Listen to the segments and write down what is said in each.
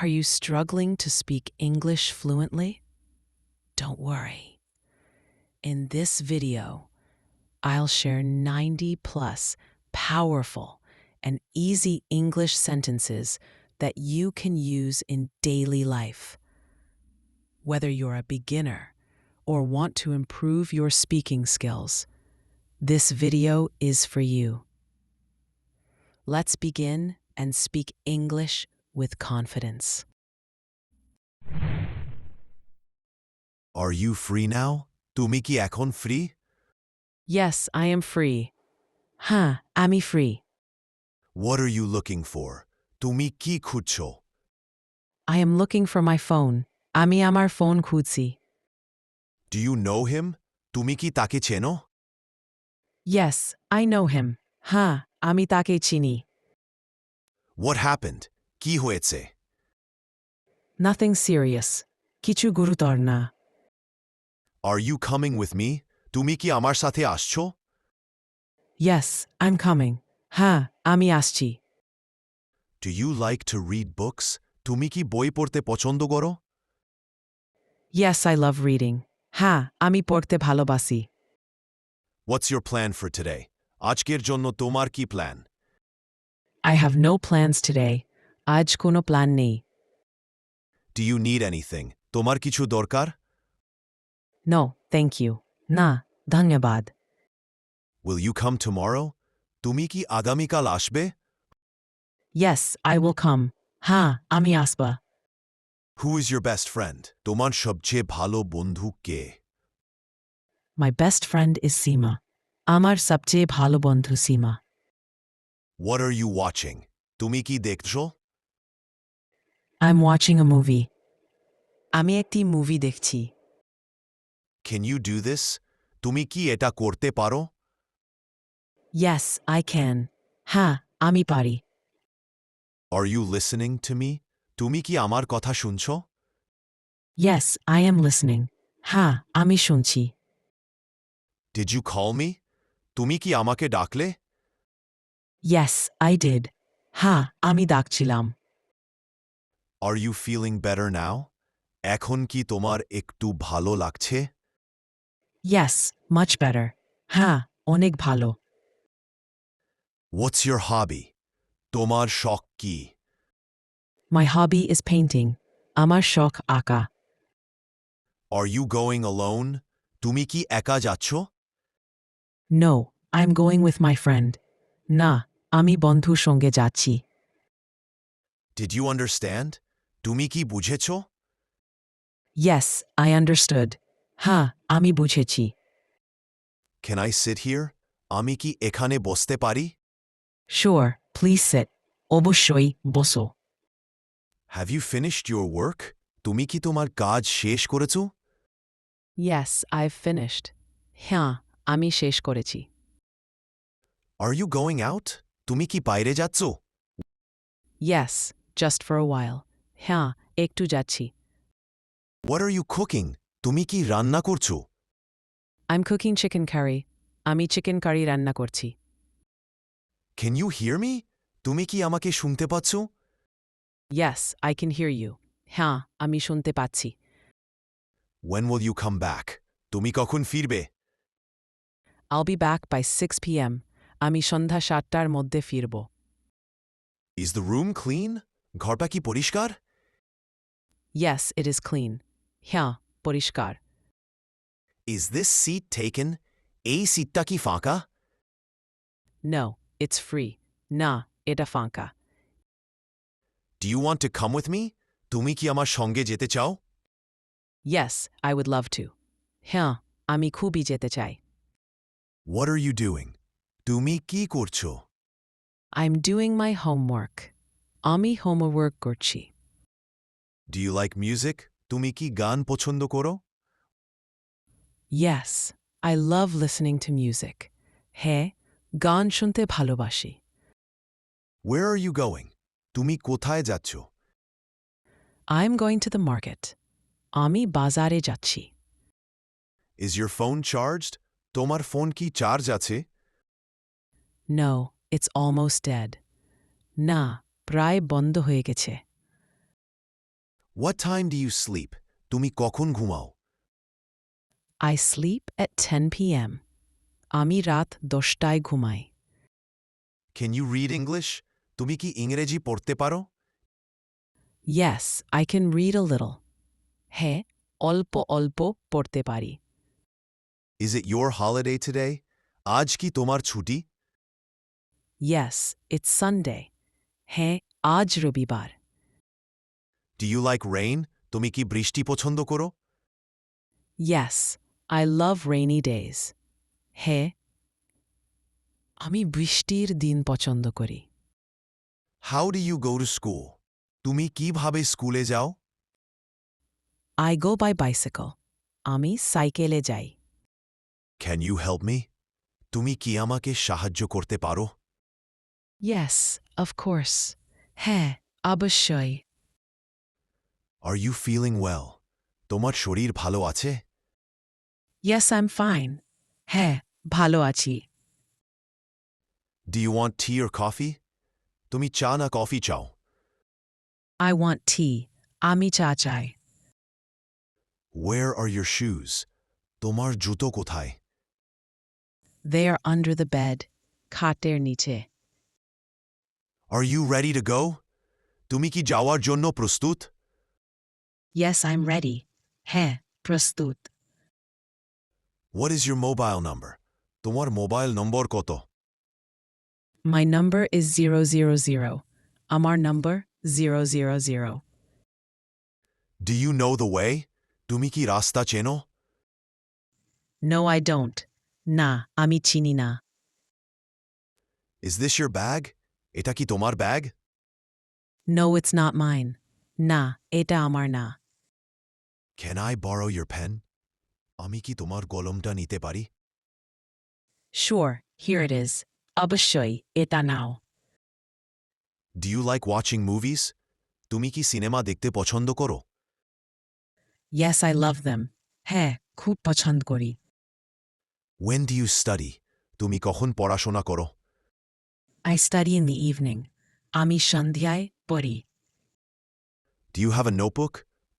Are you struggling to speak English fluently? Don't worry. In this video, I'll share 90 plus powerful and easy English sentences that you can use in daily life. Whether you're a beginner or want to improve your speaking skills, this video is for you. Let's begin and speak English with confidence. Are you free now? তুমি কি এখন free? Yes, I am free. হ্যাঁ, আমি free. What are you looking for? তুমি কি খুঁজছো? I am looking for my phone. আমি আমার ফোন খুঁজছি. Do you know him? তুমি কি তাকে চেনো? Yes, I know him. হ্যাঁ, আমি তাকে চিনি. What happened? কি হয়েছে? Nothing serious. কিছু গুরুতর না. Are you coming with me? তুমি কি আমার সাথে আসছো? Yes, I'm coming. হ্যাঁ, আমি আসছি. Do you like to read books? তুমি কি বই পড়তে পছন্দ করো? Yes, I love reading. হ্যাঁ, আমি পড়তে ভালোবাসি. What's your plan for today? আজকের জন্য তোমার কি plan? I have no plans today. আজ কোনো প্ল্যান নেই. Do you need anything? তোমার কিছু দরকার? No, thank you. না, ধন্যবাদ. Will you come tomorrow? তুমি কি আগামীকাল আসবে? Yes, I will come. হ্যাঁ, আমি আসব. Who is your best friend? তোমার সবচেয়ে ভালো বন্ধু কে? My best friend is Seema. আমার সবচেয়ে ভালো বন্ধু Seema. What are you watching? তুমি কি দেখছো? I'm watching a movie. আমি একটি মুভি দেখছি. Can you do this? তুমি কি এটা করতে পারো? Yes, I can. হ্যাঁ, আমি পারি. Are you listening to me? তুমি কি আমার কথা শুনছো? Yes, I am listening. হ্যাঁ, আমি শুনছি. Did you call me? তুমি কি আমাকে ডাকলে? Yes, I did. হ্যাঁ, আমি ডাকছিলাম. Are you feeling better now? এখন কি তোমার একটু ভালো লাগছে? Yes, much better. হ্যাঁ, অনেক ভালো. What's your hobby? তোমার শখ কি? My hobby is painting. আমার শখ আঁকা. Are you going alone? তুমি কি একা যাচ্ছ? No, I'm going with my friend. না, আমি বন্ধুর সঙ্গে যাচ্ছি. Did you understand? তুমি কি বুঝেছো? Yes, I understood. হ্যাঁ, আমি বুঝেছি. Can I sit here? আমি কি এখানে বসতে পারি? Sure, please sit. অবশ্যই বসো. Have you finished your work? তুমি কি তোমার কাজ শেষ করেছো? Yes, I've finished. হ্যাঁ, আমি শেষ করেছি. Are you going out? তুমি কি বাইরে যাচ্ছ? Yes, just for a while. হ্যাঁ, একটু যাচ্ছি. What are you cooking? তুমি কি রান্না করছো? I'm cooking chicken curry. আমি চিকেন কারি রান্না করছি. Can you hear me? তুমি কি আমাকে শুনতে পাচ্ছ? Yes, I can hear you. হ্যাঁ, আমি শুনতে পাচ্ছি. When will you come back? তুমি কখন ফিরবে? I'll be back by 6 p.m. আমি সন্ধ্যা 7টার মধ্যে ফিরব. Is the room clean? ঘরটা কি পরিষ্কার? Yes, it is clean. হ্যাঁ, পরিষ্কার. Is this seat taken? এই সিটটা কি ফাঁকা? No, it's free. না, এটা ফাঁকা. Do you want to come with me? তুমি কি আমার সঙ্গে যেতে চাও? Yes, I would love to. হ্যাঁ, আমি খুবই যেতে চাই. What are you doing? তুমি কি করছো? I'm doing my homework. আমি homework করছি. Do you like music? তুমি কি গান পছন্দ করো? Yes, I love listening to music. হ্যাঁ, গান শুনতে ভালোবাসি. Where are you going? তুমি কোথায় যাচ্ছ? I'm going to the market. আমি বাজারে যাচ্ছি. Is your phone charged? তোমার ফোন কি চার্জ আছে? No, it's almost dead. না, প্রায় বন্ধ হয়ে গেছে. What time do you sleep? তুমি কখন ঘুমাও? I sleep at 10 p.m. আমি রাত 10টায় ঘুমাই। Can you read English? তুমি কি ইংরেজি পড়তে পারো? Yes, I can read a little. হ্যাঁ, অল্প অল্প পড়তে পারি। Is it your holiday today? আজ কি তোমার ছুটি? Yes, it's Sunday. হ্যাঁ, আজ রবিবার। Do you like rain? তুমি কি বৃষ্টি পছন্দ করো? Yes, I love rainy days. হ্যাঁ, আমি বৃষ্টির দিন পছন্দ করি। How do you go to school? তুমি কিভাবে স্কুলে যাও? I go by bicycle. আমি সাইকেলে যাই। Can you help me? তুমি কি আমাকে সাহায্য করতে পারো? Yes, of course. হ্যাঁ, অবশ্যই। Are you feeling well? তোমার শরীর ভালো আছে? Yes, I'm fine. হ্যাঁ, ভালো আছি। Do you want tea or coffee? তুমি চা না কফি চাও? I want tea. আমি চা চাই। Where are your shoes? তোমার জুতো কোথায়? They are under the bed. খাটের নিচে। Are you ready to go? তুমি কি যাওয়ার জন্য প্রস্তুত? Yes, I'm ready. হ্যাঁ, প্রস্তুত। What is your mobile number? তোমার মোবাইল নম্বর কত? My number is 000. আমার number 000. Do you know the way? তুমি কি রাস্তা চেনো? No, I don't. না, আমি চিনি না। Is this your bag? এটা কি তোমার bag? No, it's not mine. না, এটা আমার না। Can I borrow your pen? আমি কি তোমার কলমটা নিতে পারি? Sure, here it is. অবশ্যই, এটা নাও। Do you like watching movies? তুমি কি সিনেমা দেখতে পছন্দ করো? Yes, I love them. হ্যাঁ, খুব পছন্দ করি। When do you study? তুমি কখন পড়াশোনা করো? I study in the evening. আমি সন্ধ্যায় পড়ি। Do you have a notebook?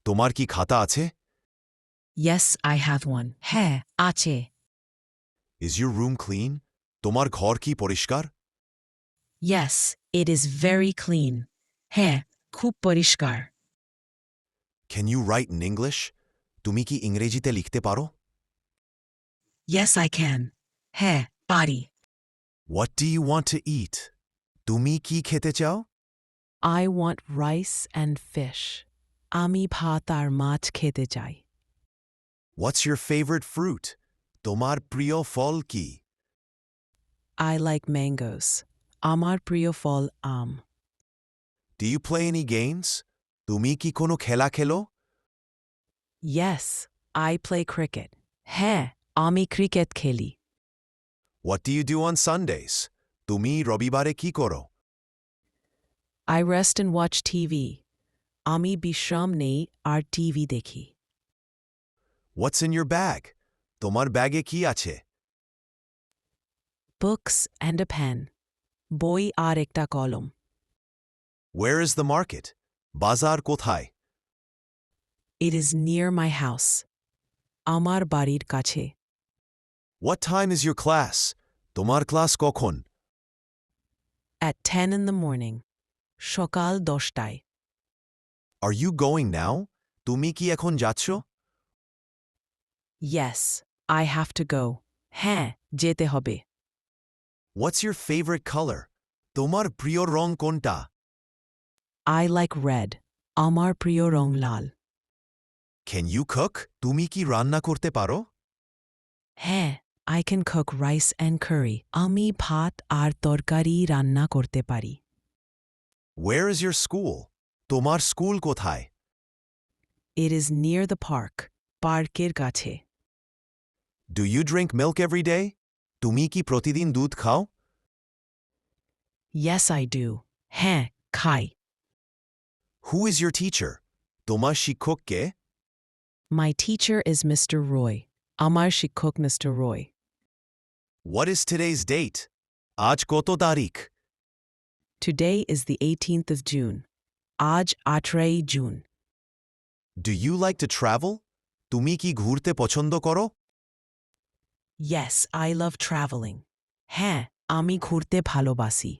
তোমার কি খাতা আছে? Yes, I have one. হ্যাঁ, আছে। Is your room clean? তোমার ঘর কি পরিষ্কার? Yes, it is very clean. হ্যাঁ, খুব পরিষ্কার। Can you write in English? তুমি কি ইংরেজিতে লিখতে পারো? Yes, I can. হ্যাঁ, পারি। What do you want to eat? তুমি কি খেতে চাও? I want rice and fish. আমি ভাত আর মাছ খেতে চাই। What's your favorite fruit? তোমার প্রিয় ফল কি? I like mangoes. আমার প্রিয় ফল আম। Do you play any games? তুমি কি কোনো খেলা খেলো? Yes, I play cricket. হ্যাঁ, আমি ক্রিকেট খেলি। What do you do on Sundays? তুমি রবিবারে কি করো? I rest and watch TV. আমি বিশ্রাম নেই আর টিভি দেখি। What's in your bag? তোমার ব্যাগে কি আছে? Books and a pen. বই আর একটা কলম। Where is the market? বাজার কোথায়? It is near my house. আমার বাড়ির কাছে। What time is your class? তোমার ক্লাস কখন? At 10 in the morning. সকাল 10টায়। Are you going now? তুমি কি এখন যাচ্ছ? Yes, I have to go. হ্যাঁ, যেতে হবে। What's your favorite color? তোমার প্রিয় রং কোনটা? I like red. আমার প্রিয় রং লাল। Can you cook? তুমি কি রান্না করতে পারো? হ্যাঁ, I can cook rice and curry. আমি ভাত আর তরকারি রান্না করতে পারি। Where is your school? তোমার স্কুল কোথায়? It is near the park. পার্কের কাছে। Do you drink milk every day? তুমি কি প্রতিদিন দুধ খাও? Yes, I do. হ্যাঁ, খাই। Who is your teacher? তোমার শিক্ষক কে? My teacher is Mr. Roy. আমার শিক্ষক Mr. Roy. What is today's date? আজ কত তারিখ? Today is the 18th of June. আজ 18 June. Do you like to travel? তুমি কি ঘুরতে পছন্দ করো? Yes, I love traveling. হ্যাঁ, আমি ঘুরতে ভালোবাসি.